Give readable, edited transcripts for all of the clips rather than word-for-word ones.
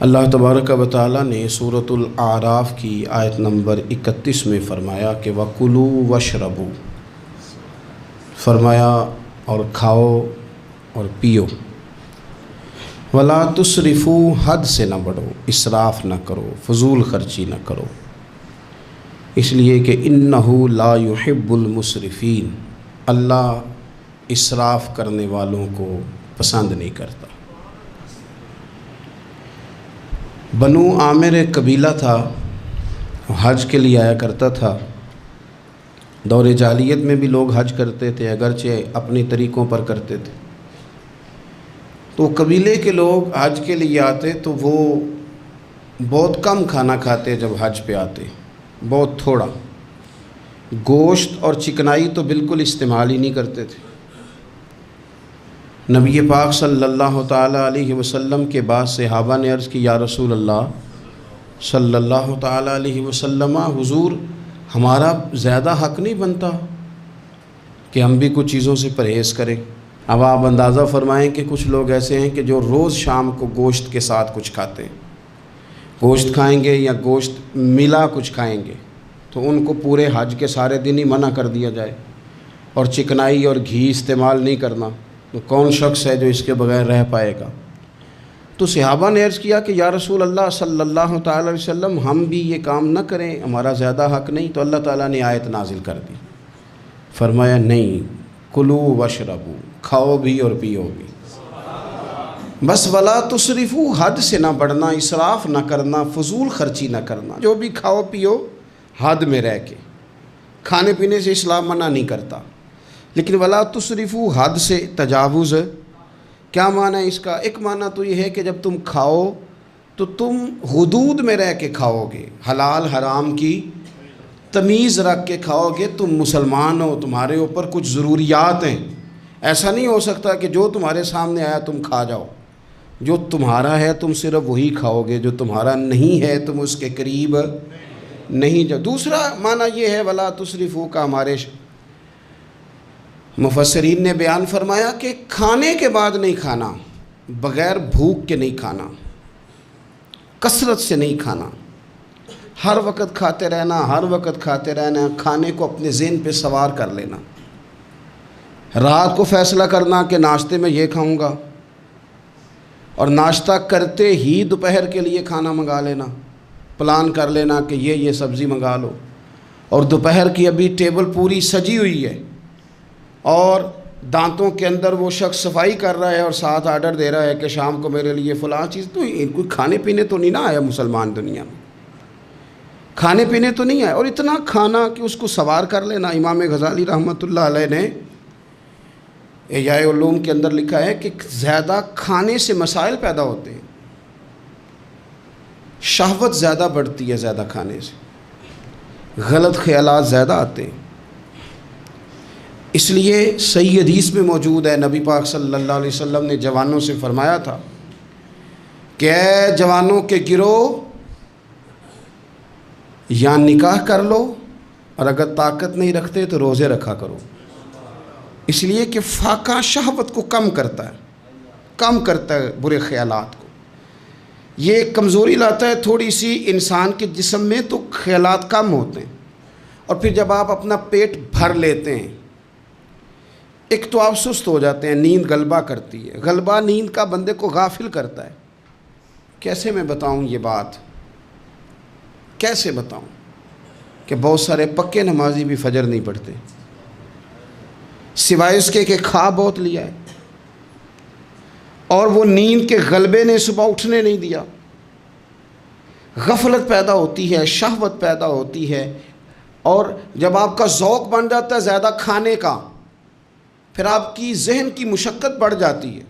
اللہ تبارک و تعالیٰ نے سورۃ الاعراف کی آیت نمبر 31 میں فرمایا کہ وَكُلُوا وَاشْرَبُوا، فرمایا اور کھاؤ اور پیو، وَلَا تُسْرِفُوا، حد سے نہ بڑھو، اسراف نہ کرو، فضول خرچی نہ کرو، اس لیے کہ اِنَّهُ لَا يُحِبُّ الْمُسْرِفِينَ، اللہ اسراف کرنے والوں کو پسند نہیں کرتا۔ بنو عامر ایک قبیلہ تھا، حج کے لیے آیا کرتا تھا۔ دور جاہلیت میں بھی لوگ حج کرتے تھے، اگرچہ اپنی طریقوں پر کرتے تھے۔ تو قبیلے کے لوگ حج کے لیے آتے تو وہ بہت کم کھانا کھاتے، جب حج پہ آتے بہت تھوڑا، گوشت اور چکنائی تو بالکل استعمال ہی نہیں کرتے تھے۔ نبی پاک صلی اللہ تعالیٰ علیہ وسلم کے بعد صحابہ نے عرض کی، یا رسول اللہ صلی اللہ تعالیٰ علیہ وسلم، حضور ہمارا زیادہ حق نہیں بنتا کہ ہم بھی کچھ چیزوں سے پرہیز کریں؟ اب آپ اندازہ فرمائیں کہ کچھ لوگ ایسے ہیں کہ جو روز شام کو گوشت کے ساتھ کچھ کھاتے ہیں، گوشت کھائیں گے یا گوشت ملا کچھ کھائیں گے تو ان کو پورے حج کے سارے دن ہی منع کر دیا جائے، اور چکنائی اور گھی استعمال نہیں کرنا، تو کون شخص ہے جو اس کے بغیر رہ پائے گا؟ تو صحابہ نے عرض کیا کہ یا رسول اللہ صلی اللہ تعالی علیہ وسلم، ہم بھی یہ کام نہ کریں، ہمارا زیادہ حق نہیں؟ تو اللہ تعالیٰ نے آیت نازل کر دی، فرمایا نہیں، کلوا واشربوا، کھاؤ بھی اور پیو بھی، بس ولا تسرفوا، حد سے نہ بڑھنا، اسراف نہ کرنا، فضول خرچی نہ کرنا، جو بھی کھاؤ پیو حد میں رہ کے۔ کھانے پینے سے اسلام منع نہیں کرتا، لیکن ولا تسرفوا، حد سے تجاوز۔ کیا معنی ہے اس کا؟ ایک معنی تو یہ ہے کہ جب تم کھاؤ تو تم حدود میں رہ کے کھاؤ گے، حلال حرام کی تمیز رکھ کے کھاؤ گے۔ تم مسلمان ہو، تمہارے اوپر کچھ ضروریات ہیں، ایسا نہیں ہو سکتا کہ جو تمہارے سامنے آیا تم کھا جاؤ۔ جو تمہارا ہے تم صرف وہی کھاؤ گے، جو تمہارا نہیں ہے تم اس کے قریب نہیں جاؤ۔ دوسرا معنی یہ ہے ولا تسرفوا کا، ہمارے مفسرین نے بیان فرمایا کہ کھانے کے بعد نہیں کھانا، بغیر بھوک کے نہیں کھانا، کثرت سے نہیں کھانا، ہر وقت کھاتے رہنا، ہر وقت کھاتے رہنا، کھانے کو اپنے ذہن پہ سوار کر لینا، رات کو فیصلہ کرنا کہ ناشتے میں یہ کھاؤں گا، اور ناشتہ کرتے ہی دوپہر کے لیے کھانا منگا لینا، پلان کر لینا کہ یہ سبزی منگا لو، اور دوپہر کی ابھی ٹیبل پوری سجی ہوئی ہے اور دانتوں کے اندر وہ شخص صفائی کر رہا ہے اور ساتھ آرڈر دے رہا ہے کہ شام کو میرے لیے فلاں چیز۔ تو کوئی کھانے پینے تو نہیں نہ آیا مسلمان دنیا میں، کھانے پینے تو نہیں آیا، اور اتنا کھانا کہ اس کو سوار کر لینا۔ امام غزالی رحمۃ اللہ علیہ نے احیاء علوم کے اندر لکھا ہے کہ زیادہ کھانے سے مسائل پیدا ہوتے ہیں، شہوت زیادہ بڑھتی ہے زیادہ کھانے سے، غلط خیالات زیادہ آتے ہیں۔ اس لیے صحیح حدیث میں موجود ہے، نبی پاک صلی اللہ علیہ وسلم نے جوانوں سے فرمایا تھا کہ اے جوانوں کے گروہ، یا نکاح کر لو، اور اگر طاقت نہیں رکھتے تو روزے رکھا کرو، اس لیے کہ فاقہ شہوت کو کم کرتا ہے برے خیالات کو، یہ کمزوری لاتا ہے تھوڑی سی انسان کے جسم میں، تو خیالات کم ہوتے ہیں۔ اور پھر جب آپ اپنا پیٹ بھر لیتے ہیں، ایک تو آپ سست ہو جاتے ہیں، نیند غلبہ کرتی ہے، غلبہ نیند کا بندے کو غافل کرتا ہے۔ کیسے میں بتاؤں یہ بات، کیسے بتاؤں کہ بہت سارے پکے نمازی بھی فجر نہیں پڑھتے، سوائے اس کے کہ کھا بہت لیا ہے، اور وہ نیند کے غلبے نے صبح اٹھنے نہیں دیا۔ غفلت پیدا ہوتی ہے، شہوت پیدا ہوتی ہے، اور جب آپ کا ذوق بن جاتا ہے زیادہ کھانے کا، پھر آپ کی ذہن کی مشقت بڑھ جاتی ہے،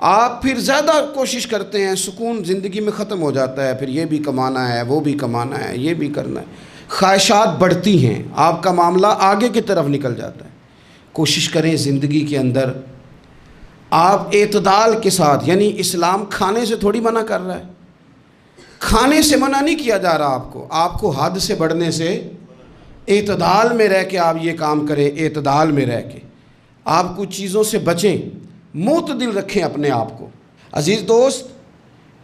آپ پھر زیادہ کوشش کرتے ہیں، سکون زندگی میں ختم ہو جاتا ہے، پھر یہ بھی کمانا ہے، وہ بھی کمانا ہے، یہ بھی کرنا ہے، خواہشات بڑھتی ہیں، آپ کا معاملہ آگے کی طرف نکل جاتا ہے۔ کوشش کریں زندگی کے اندر آپ اعتدال کے ساتھ، یعنی اسلام کھانے سے تھوڑی منع کر رہا ہے، کھانے سے منع نہیں کیا جا رہا آپ کو حد سے بڑھنے سے، اعتدال میں رہ کے آپ یہ کام کریں، اعتدال میں رہ کے آپ کچھ چیزوں سے بچیں، معتدل رکھیں اپنے آپ کو۔ عزیز دوست،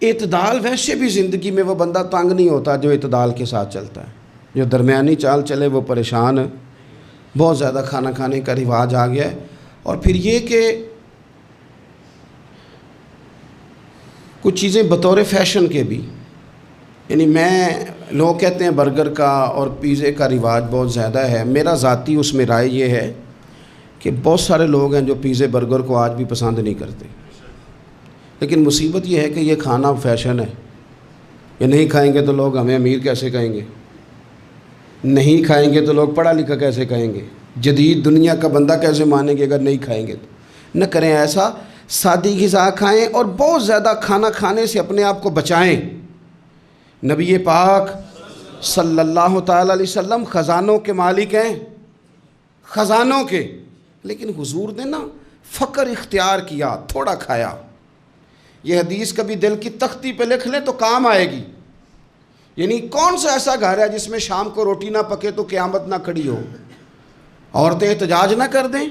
اعتدال ویسے بھی زندگی میں وہ بندہ تنگ نہیں ہوتا جو اعتدال کے ساتھ چلتا ہے. جو درمیانی چال چلے وہ پریشان ہے. بہت زیادہ کھانا کھانے کا رواج آ گیا ہے. اور پھر یہ کہ کچھ چیزیں بطور فیشن کے بھی، یعنی لوگ کہتے ہیں برگر کا اور پیزے کا رواج بہت زیادہ ہے. میرا ذاتی اس میں رائے یہ ہے کہ بہت سارے لوگ ہیں جو پیزے برگر کو آج بھی پسند نہیں کرتے، لیکن مصیبت یہ ہے کہ یہ کھانا فیشن ہے. یہ نہیں کھائیں گے تو لوگ ہمیں امیر کیسے کہیں گے، نہیں کھائیں گے تو لوگ پڑھا لکھا کیسے کہیں گے، جدید دنیا کا بندہ کیسے مانیں گے اگر نہیں کھائیں گے تو. نہ کریں ایسا، سادی غذا کھائیں اور بہت زیادہ کھانا کھانے سے اپنے آپ کو بچائیں. نبی پاک صلی اللہ تعالی علیہ وسلم خزانوں کے مالک ہیں، خزانوں کے، لیکن حضور نے نا فقر اختیار کیا، تھوڑا کھایا. یہ حدیث کبھی دل کی تختی پہ لکھ لیں تو کام آئے گی. یعنی کون سا ایسا گھر ہے جس میں شام کو روٹی نہ پکے تو قیامت نہ کھڑی ہو. عورتیں احتجاج نہ کر دیں،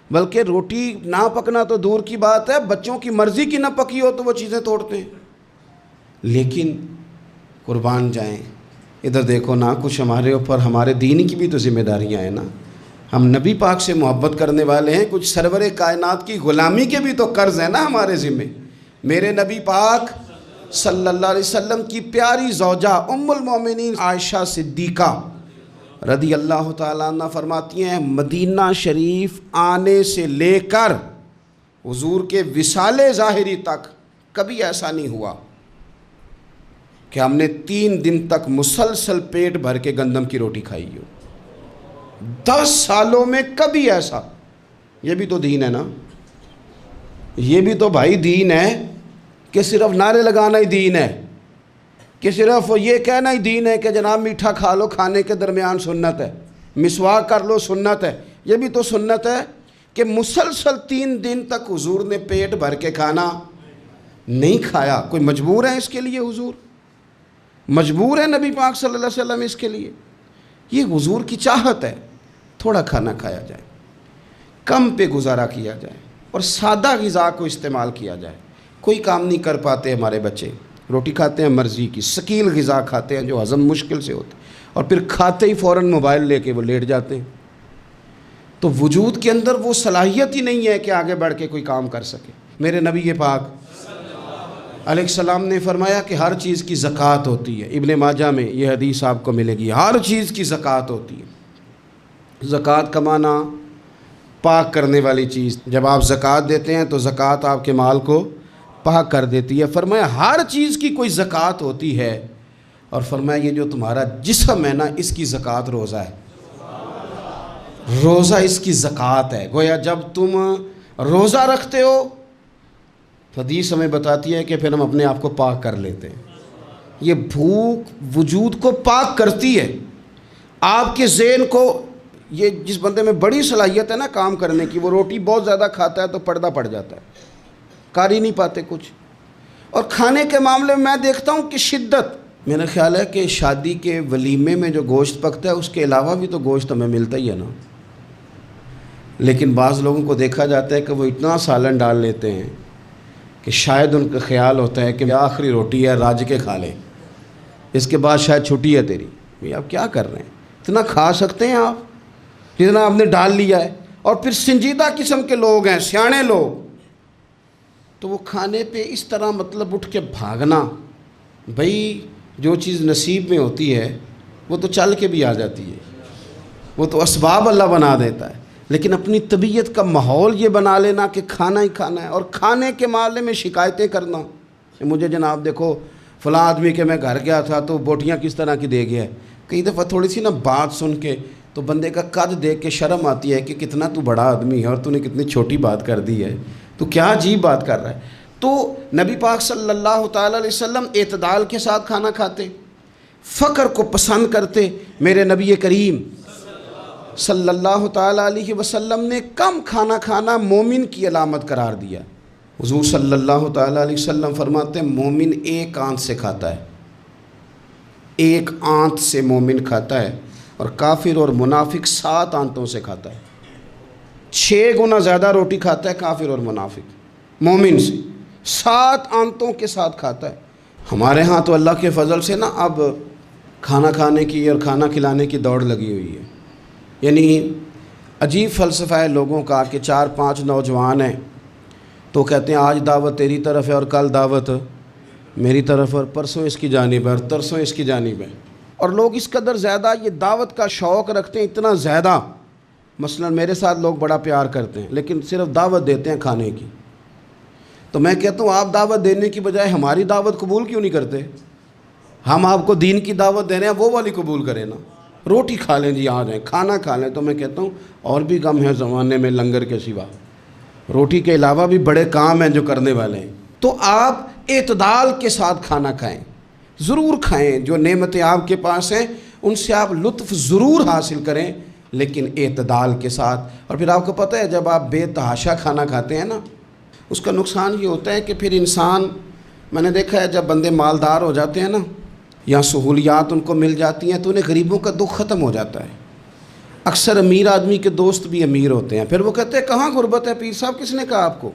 بلکہ روٹی نہ پکنا تو دور کی بات ہے، بچوں کی مرضی کی نہ پکی ہو تو وہ چیزیں توڑتے ہیں. لیکن قربان جائیں، ادھر دیکھو نا، کچھ ہمارے اوپر ہمارے دین کی بھی تو ذمہ داریاں ہیں نا. ہم نبی پاک سے محبت کرنے والے ہیں، کچھ سرور کائنات کی غلامی کے بھی تو قرض ہیں نا ہمارے ذمہ. میرے نبی پاک صلی اللہ علیہ وسلم کی پیاری زوجہ ام المومنین عائشہ صدیقہ رضی اللہ تعالیٰ عنہ فرماتی ہیں، مدینہ شریف آنے سے لے کر حضور کے وصال ظاہری تک کبھی ایسا نہیں ہوا کہ ہم نے 3 دن تک مسلسل پیٹ بھر کے گندم کی روٹی کھائی ہو. 10 سالوں میں کبھی ایسا. یہ بھی تو دین ہے نا، یہ بھی تو بھائی دین ہے کہ صرف نعرے لگانا ہی دین ہے، کہ صرف یہ کہنا ہی دین ہے کہ جناب میٹھا کھا لو کھانے کے درمیان سنت ہے، مسواک کر لو سنت ہے. یہ بھی تو سنت ہے کہ مسلسل 3 دن تک حضور نے پیٹ بھر کے کھانا نہیں کھایا. کوئی مجبور ہے اس کے لیے؟ حضور مجبور ہے نبی پاک صلی اللہ علیہ وسلم اس کے لیے؟ یہ حضور کی چاہت ہے. تھوڑا کھانا کھایا جائے، کم پہ گزارا کیا جائے اور سادہ غذا کو استعمال کیا جائے. کوئی کام نہیں کر پاتے ہمارے بچے، روٹی کھاتے ہیں مرضی کی، ثقیل غذا کھاتے ہیں جو ہضم مشکل سے ہوتے، اور پھر کھاتے ہی فوراً موبائل لے کے وہ لیٹ جاتے ہیں. تو وجود کے اندر وہ صلاحیت ہی نہیں ہے کہ آگے بڑھ کے کوئی کام کر سکے. میرے نبی پاک علیہ السلام نے فرمایا کہ ہر چیز کی زکوٰۃ ہوتی ہے. ابن ماجہ میں یہ حدیث آپ کو ملے گی. ہر چیز کی زکوٰۃ ہوتی ہے. زکوٰۃ کا معنی پاک کرنے والی چیز. جب آپ زکوٰۃ دیتے ہیں تو زکوٰۃ آپ کے مال کو پاک کر دیتی ہے. فرمایا ہر چیز کی کوئی زکوٰۃ ہوتی ہے، اور فرمایا یہ جو تمہارا جسم ہے نا، اس کی زکوٰۃ روزہ ہے. روزہ اس کی زکوٰۃ ہے. گویا جب تم روزہ رکھتے ہو تو حدیث ہمیں بتاتی ہے کہ پھر ہم اپنے آپ کو پاک کر لیتے ہیں. یہ بھوک وجود کو پاک کرتی ہے. آپ کے ذہن کو، یہ جس بندے میں بڑی صلاحیت ہے نا کام کرنے کی، وہ روٹی بہت زیادہ کھاتا ہے تو پردہ پڑ جاتا ہے، کر ہی نہیں پاتے کچھ. اور کھانے کے معاملے میں میں دیکھتا ہوں کہ شدت. میرا خیال ہے کہ شادی کے ولیمے میں جو گوشت پکتا ہے اس کے علاوہ بھی تو گوشت ہمیں ملتا ہی ہے نا. لیکن بعض لوگوں کو دیکھا جاتا ہے کہ وہ اتنا سالن ڈال لیتے ہیں کہ شاید ان کا خیال ہوتا ہے کہ آخری روٹی ہے، راج کے کھا لیں، اس کے بعد شاید چھٹی ہے تیری. بھئی آپ کیا کر رہے ہیں؟ اتنا کھا سکتے ہیں آپ جتنا آپ نے ڈال لیا ہے؟ اور پھر سنجیدہ قسم کے لوگ ہیں، سیانے لوگ، تو وہ کھانے پہ اس طرح مطلب اٹھ کے بھاگنا. بھئی جو چیز نصیب میں ہوتی ہے وہ تو چل کے بھی آ جاتی ہے، وہ تو اسباب اللہ بنا دیتا ہے. لیکن اپنی طبیعت کا ماحول یہ بنا لینا کہ کھانا ہی کھانا ہے، اور کھانے کے معاملے میں شکایتیں کرنا کہ مجھے جناب دیکھو فلاں آدمی کے میں گھر گیا تھا تو بوٹیاں کس طرح کی دے گیا ہے. کئی دفعہ تھوڑی سی نا بات سن کے تو بندے کا قد دیکھ کے شرم آتی ہے کہ کتنا تو بڑا آدمی ہے اور تو نے کتنی چھوٹی بات کر دی ہے، تو کیا عجیب بات کر رہا ہے. تو نبی پاک صلی اللہ تعالیٰ علیہ وسلم اعتدال کے ساتھ کھانا کھاتے، فقر کو پسند کرتے. میرے نبی کریم صلی اللہ تعالیٰ علیہ وسلم نے کم کھانا کھانا مومن کی علامت قرار دیا. حضور صلی اللہ تعالیٰ علیہ وسلم فرماتے ہیں مومن ایک آنت سے کھاتا ہے، ایک آنت سے مومن کھاتا ہے، اور کافر اور منافق 7 آنتوں سے کھاتا ہے. 6 گنا زیادہ روٹی کھاتا ہے کافر اور منافق مومن سے. 7 آنتوں کے ساتھ کھاتا ہے۔ ہمارے ہاں تو اللہ کے فضل سے نا اب کھانا کھانے کی اور کھانا کھلانے کی دوڑ لگی ہوئی ہے۔ یعنی عجیب فلسفہ ہے لوگوں کا کہ 4-5 نوجوان ہیں تو کہتے ہیں آج دعوت تیری طرف ہے اور کل دعوت میری طرف، اور پرسوں اس کی جانب ہے اور ترسوں اس کی جانب ہے، اور لوگ اس قدر زیادہ یہ دعوت کا شوق رکھتے ہیں، اتنا زیادہ۔ مثلا میرے ساتھ لوگ بڑا پیار کرتے ہیں لیکن صرف دعوت دیتے ہیں کھانے کی، تو میں کہتا ہوں آپ دعوت دینے کی بجائے ہماری دعوت قبول کیوں نہیں کرتے؟ ہم آپ کو دین کی دعوت دے رہے ہیں، وہ والی قبول کریں نا، روٹی کھا لیں جی، آ جائیں کھانا کھا لیں۔ تو میں کہتا ہوں اور بھی کم ہے زمانے میں لنگر کے سوا، روٹی کے علاوہ بھی بڑے کام ہیں جو کرنے والے ہیں۔ تو آپ اعتدال کے ساتھ کھانا کھائیں، ضرور کھائیں، جو نعمتیں آپ کے پاس ہیں ان سے آپ لطف ضرور حاصل کریں، لیکن اعتدال کے ساتھ۔ اور پھر آپ کو پتہ ہے جب آپ بے تحاشا کھانا کھاتے ہیں نا، اس کا نقصان یہ ہوتا ہے کہ پھر انسان، میں نے دیکھا ہے جب بندے مالدار ہو جاتے ہیں نا یا سہولیات ان کو مل جاتی ہیں تو انہیں غریبوں کا دکھ ختم ہو جاتا ہے۔ اکثر امیر آدمی کے دوست بھی امیر ہوتے ہیں، پھر وہ کہتے ہیں کہاں غربت ہے پیر صاحب، کس نے کہا آپ کو،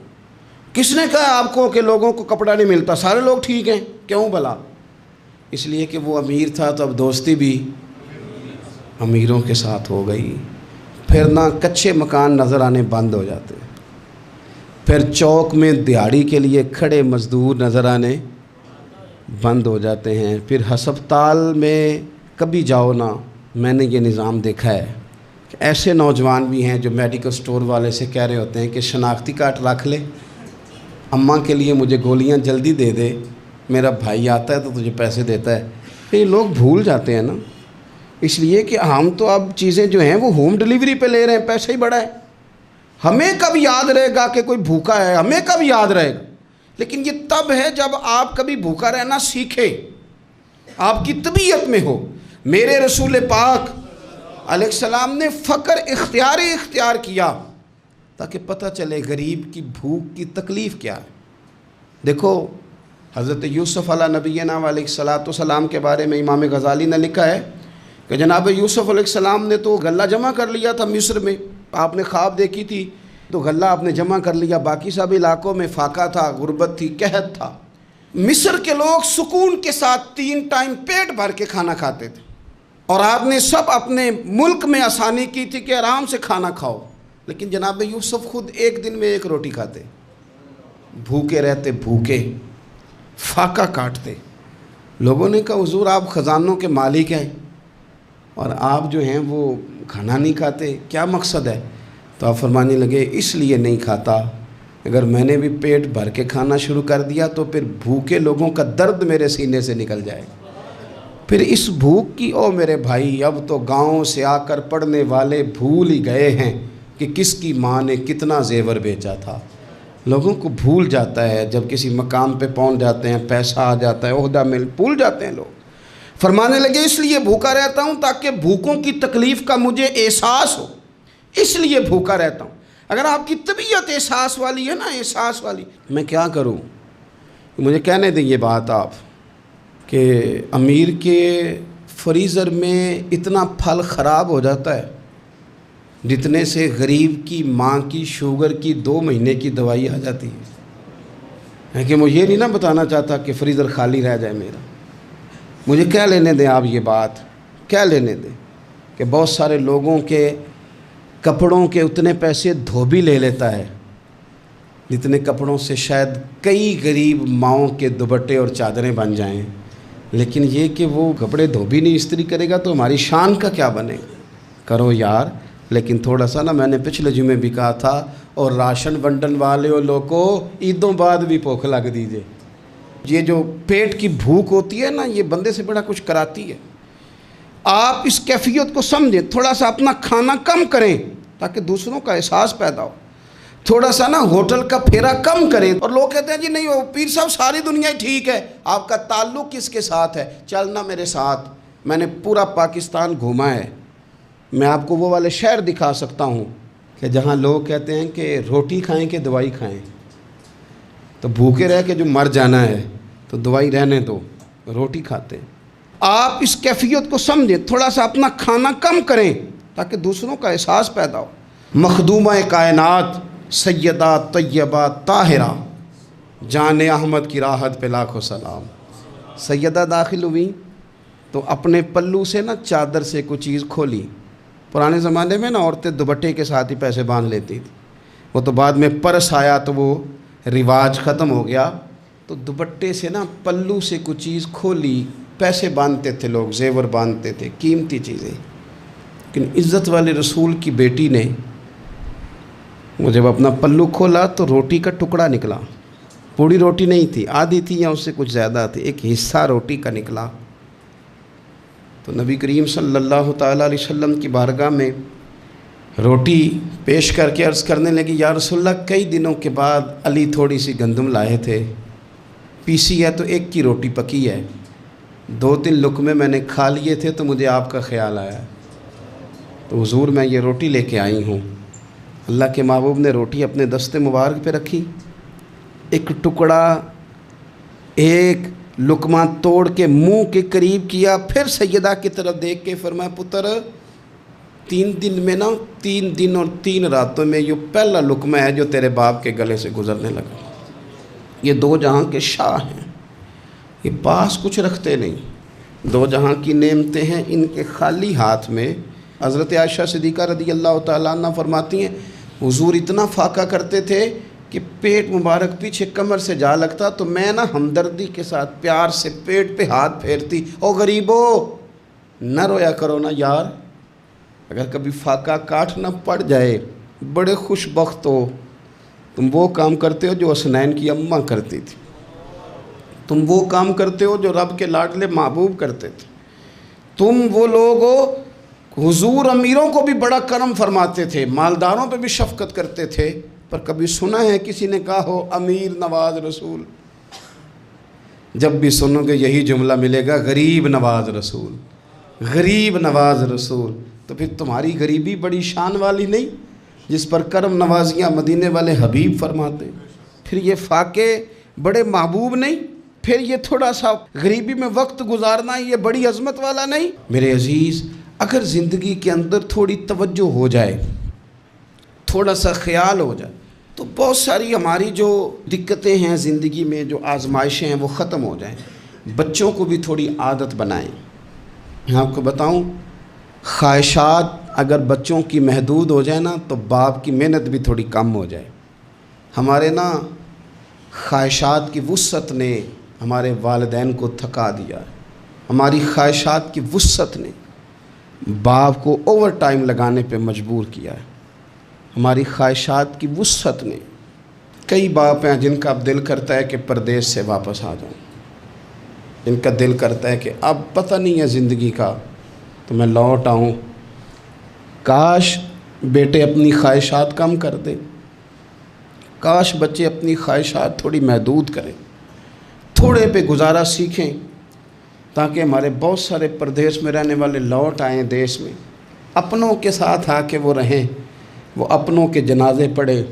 کس نے کہا آپ کو کہ لوگوں کو کپڑا نہیں ملتا، سارے لوگ ٹھیک ہیں، کیوں بھلا؟ اس لیے کہ وہ امیر تھا تو اب دوستی بھی امیروں کے ساتھ ہو گئی۔ پھر نہ کچے مکان نظر آنے بند ہو جاتے ہیں، پھر چوک میں دیہڑی کے لیے کھڑے مزدور نظر آنے بند ہو جاتے ہیں، پھر ہسپتال میں کبھی جاؤ نا، میں نے یہ نظام دیکھا ہے کہ ایسے نوجوان بھی ہیں جو میڈیکل سٹور والے سے کہہ رہے ہوتے ہیں کہ شناختی کارڈ رکھ لے، اماں کے لیے مجھے گولیاں جلدی دے دے، میرا بھائی آتا ہے تو تجھے پیسے دیتا ہے۔ پھر یہ لوگ بھول جاتے ہیں نا، اس لیے کہ ہم تو اب چیزیں جو ہیں وہ ہوم ڈیلیوری پہ لے رہے ہیں، پیسہ ہی بڑا ہے۔ ہمیں کب یاد رہے گا کہ کوئی بھوکا ہے، ہمیں کب یاد رہے گا؟ لیکن یہ تب ہے جب آپ کبھی بھوکا رہنا سیکھے، آپ کی طبیعت میں ہو۔ میرے رسول پاک علیہ السلام نے فقر اختیار کیا تاکہ پتہ چلے غریب کی بھوک کی تکلیف کیا ہے۔ دیکھو حضرت یوسف علیہ نبینا علیہ السلام کے بارے میں امام غزالی نے لکھا ہے کہ جناب یوسف علیہ السلام نے تو غلہ جمع کر لیا تھا مصر میں، آپ نے خواب دیکھی تھی تو غلہ آپ نے جمع کر لیا، باقی سب علاقوں میں فاقہ تھا، غربت تھی، قحط تھا۔ مصر کے لوگ سکون کے ساتھ 3 ٹائم پیٹ بھر کے کھانا کھاتے تھے، اور آپ نے سب اپنے ملک میں آسانی کی تھی کہ آرام سے کھانا کھاؤ، لیکن جناب یوسف خود ایک دن میں 1 روٹی کھاتے، بھوکے رہتے، بھوکے، فاقہ کاٹتے۔ لوگوں نے کہا حضور آپ خزانوں کے مالک ہیں اور آپ جو ہیں وہ کھانا نہیں کھاتے، کیا مقصد ہے؟ تو آپ فرمانے لگے اس لیے نہیں کھاتا، اگر میں نے بھی پیٹ بھر کے کھانا شروع کر دیا تو پھر بھوکے لوگوں کا درد میرے سینے سے نکل جائے، پھر اس بھوک کی او میرے بھائی اب تو گاؤں سے آ کر پڑھنے والے بھول ہی گئے ہیں کہ کس کی ماں نے کتنا زیور بیچا تھا۔ لوگوں کو بھول جاتا ہے جب کسی مقام پہ پہنچ جاتے ہیں، پیسہ آ جاتا ہے، عہدہ مل، بھول جاتے ہیں لوگ۔ فرمانے لگے اس لیے بھوکا رہتا ہوں تاکہ بھوکوں کی تکلیف کا مجھے احساس ہو، اس لیے بھوکا رہتا ہوں۔ اگر آپ کی طبیعت احساس والی ہے نا، احساس والی، میں کیا کروں؟ مجھے کہنے دیں یہ بات آپ کہ امیر کے فریزر میں اتنا پھل خراب ہو جاتا ہے جتنے سے غریب کی ماں کی شوگر کی 2 مہینے کی دوائی آ جاتی ہے کہ میں یہ نہیں نہ بتانا چاہتا کہ فریزر خالی رہ جائے میرا، مجھے کہہ لینے دیں آپ یہ بات، کہہ لینے دیں کہ بہت سارے لوگوں کے کپڑوں کے اتنے پیسے دھوبی لے لیتا ہے جتنے کپڑوں سے شاید کئی غریب ماؤں کے دوپٹے اور چادریں بن جائیں، لیکن یہ کہ وہ کپڑے دھوبی نہیں استری کرے گا تو ہماری شان کا کیا بنے گا؟ کرو یار، لیکن تھوڑا سا نا، میں نے پچھلے جمعے بھی کہا تھا، اور راشن ونڈن والے اور لوگوں عیدوں بعد بھی بھوک لگ دیجئے۔ یہ جو پیٹ کی بھوک ہوتی ہے نا، یہ بندے سے بڑا کچھ کراتی ہے۔ آپ اس کیفیت کو سمجھیں، تھوڑا سا اپنا کھانا کم کریں تاکہ دوسروں کا احساس پیدا ہو، تھوڑا سا نا ہوٹل کا پھیرا کم کریں۔ اور لوگ کہتے ہیں جی نہیں وہ پیر صاحب ساری دنیا ہی ٹھیک ہے، آپ کا تعلق کس کے ساتھ ہے؟ چلنا میرے ساتھ، میں نے پورا پاکستان گھوما ہے، میں آپ کو وہ والے شہر دکھا سکتا ہوں کہ جہاں لوگ کہتے ہیں کہ روٹی کھائیں کہ دوائی کھائیں، تو بھوکے رہ کے جو مر جانا ہے تو دوائی رہنے دو، روٹی کھاتے ہیں۔ آپ اس کیفیت کو سمجھیں، تھوڑا سا اپنا کھانا کم کریں تاکہ دوسروں کا احساس پیدا ہو۔ مخدومہ کائنات سیدہ طیبہ طاہرہ جان احمد کی راحت پہ لاکھوں سلام۔ سیدہ داخل ہوئی تو اپنے پلو سے نا چادر سے کوئی چیز کھولی۔ پرانے زمانے میں نا عورتیں دوپٹے کے ساتھ ہی پیسے باندھ لیتی تھی، وہ تو بعد میں پرس آیا تو وہ رواج ختم ہو گیا، تو دوپٹے سے نا پلو سے کوئی چیز کھولی، پیسے باندھتے تھے لوگ، زیور باندھتے تھے، قیمتی چیزیں۔ لیکن عزت والے رسول کی بیٹی نے وہ جب اپنا پلو کھولا تو روٹی کا ٹکڑا نکلا، پوری روٹی نہیں تھی، آدھی تھی یا اس سے کچھ زیادہ تھی، ایک حصہ روٹی کا نکلا۔ تو نبی کریم صلی اللہ تعالیٰ علیہ وسلم کی بارگاہ میں روٹی پیش کر کے عرض کرنے لگی، یا رسول اللہ کئی دنوں کے بعد علی تھوڑی سی گندم لائے تھے، پیسی ہے تو ایک کی روٹی پکی ہے، 2-3 لقمے میں نے کھا لیے تھے تو مجھے آپ کا خیال آیا، تو حضور میں یہ روٹی لے کے آئی ہوں۔ اللہ کے محبوب نے روٹی اپنے دست مبارک پہ رکھی، ایک ٹکڑا ایک لقمہ توڑ کے منہ کے قریب کیا، پھر سیدہ کی طرف دیکھ کے فرمایا، پتر 3 دن میں نا 3 دن اور 3 راتوں میں یہ پہلا لقمہ ہے جو تیرے باپ کے گلے سے گزرنے لگا۔ یہ 2 جہاں کے شاہ ہیں، یہ پاس کچھ رکھتے نہیں، 2 جہاں کی نعمتیں ہیں، ان کے خالی ہاتھ میں۔ حضرت عائشہ صدیقہ رضی اللہ تعالیٰ عنہ فرماتی ہیں، حضور اتنا فاقہ کرتے تھے کہ پیٹ مبارک پیچھے کمر سے جا لگتا تو میں نا ہمدردی کے ساتھ پیار سے پیٹ پہ ہاتھ پھیرتی، او غریبو نہ رویا کرو نا یار، اگر کبھی فاقہ کاٹنا پڑ جائے بڑے خوش بخت ہو، تم وہ کام کرتے ہو جو حسنین کی اماں کرتی تھی، تم وہ کام کرتے ہو جو رب کے لاڈلے محبوب کرتے تھے، تم وہ لوگ ہو۔ حضور امیروں کو بھی بڑا کرم فرماتے تھے، مالداروں پہ بھی شفقت کرتے تھے، پر کبھی سنا ہے کسی نے کہا ہو امیر نواز رسول؟ جب بھی سنو گے یہی جملہ ملے گا، غریب نواز رسول، غریب نواز رسول۔ تو پھر تمہاری غریبی بڑی شان والی نہیں جس پر کرم نوازیاں مدینے والے حبیب فرماتے؟ پھر یہ فاقے بڑے محبوب نہیں؟ پھر یہ تھوڑا سا غریبی میں وقت گزارنا یہ بڑی عظمت والا نہیں؟ میرے عزیز، اگر زندگی کے اندر تھوڑی توجہ ہو جائے، تھوڑا سا خیال ہو جائے، تو بہت ساری ہماری جو دقتیں ہیں زندگی میں، جو آزمائشیں ہیں، وہ ختم ہو جائیں۔ بچوں کو بھی تھوڑی عادت بنائیں۔ میں آپ کو بتاؤں، خواہشات اگر بچوں کی محدود ہو جائے نا تو باپ کی محنت بھی تھوڑی کم ہو جائے۔ ہمارے نا خواہشات کی وسعت نے ہمارے والدین کو تھکا دیا ہے، ہماری خواہشات کی وسعت نے باپ کو اوور ٹائم لگانے پہ مجبور کیا ہے، ہماری خواہشات کی وسعت نے۔ کئی باپ ہیں جن کا اب دل کرتا ہے کہ پردیس سے واپس آ جاؤں، جن کا دل کرتا ہے کہ اب پتہ نہیں ہے زندگی کا تو میں لوٹ آؤں۔ کاش بیٹے اپنی خواہشات کم کر دیں، کاش بچے اپنی خواہشات تھوڑی محدود کریں، تھوڑے پہ گزارا سیکھیں، تاکہ ہمارے بہت سارے پردیس میں رہنے والے لوٹ آئیں دیش میں، اپنوں کے ساتھ آ کے وہ رہیں، وہ اپنوں کے جنازے پڑھیں،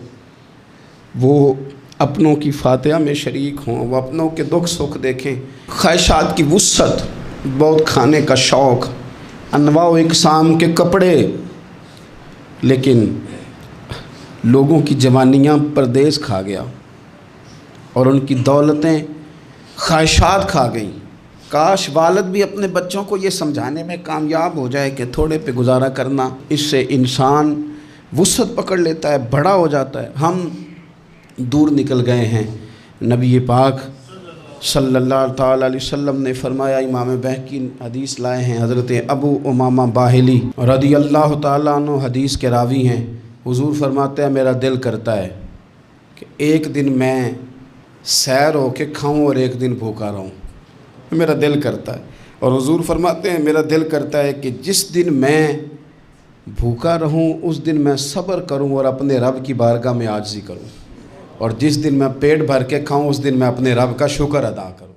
وہ اپنوں کی فاتحہ میں شریک ہوں، وہ اپنوں کے دکھ سکھ دیکھیں۔ خواہشات کی وسعت، بہت کھانے کا شوق، انواع و اقسام کے کپڑے، لیکن لوگوں کی جوانیاں پردیس کھا گیا اور ان کی دولتیں خواہشات کھا گئیں۔ کاش والد بھی اپنے بچوں کو یہ سمجھانے میں کامیاب ہو جائے کہ تھوڑے پہ گزارا کرنا، اس سے انسان وسعت پکڑ لیتا ہے، بڑا ہو جاتا ہے۔ ہم دور نکل گئے ہیں۔ نبی پاک صلی اللہ تعالیٰ علیہ وسلم نے فرمایا، امام بہقی حدیث لائے ہیں، حضرت ابو امامہ باہلی رضی اللہ تعالیٰ عنہ حدیث کے راوی ہیں، حضور فرماتے ہیں میرا دل کرتا ہے کہ ایک دن میں سیر ہو کے کھاؤں اور ایک دن بھوکا رہوں، میرا دل کرتا ہے۔ اور حضور فرماتے ہیں میرا دل کرتا ہے کہ جس دن میں بھوکا رہوں اس دن میں صبر کروں اور اپنے رب کی بارگاہ میں عاجزی کروں، اور جس دن میں پیٹ بھر کے کھاؤں اس دن میں اپنے رب کا شکر ادا کروں۔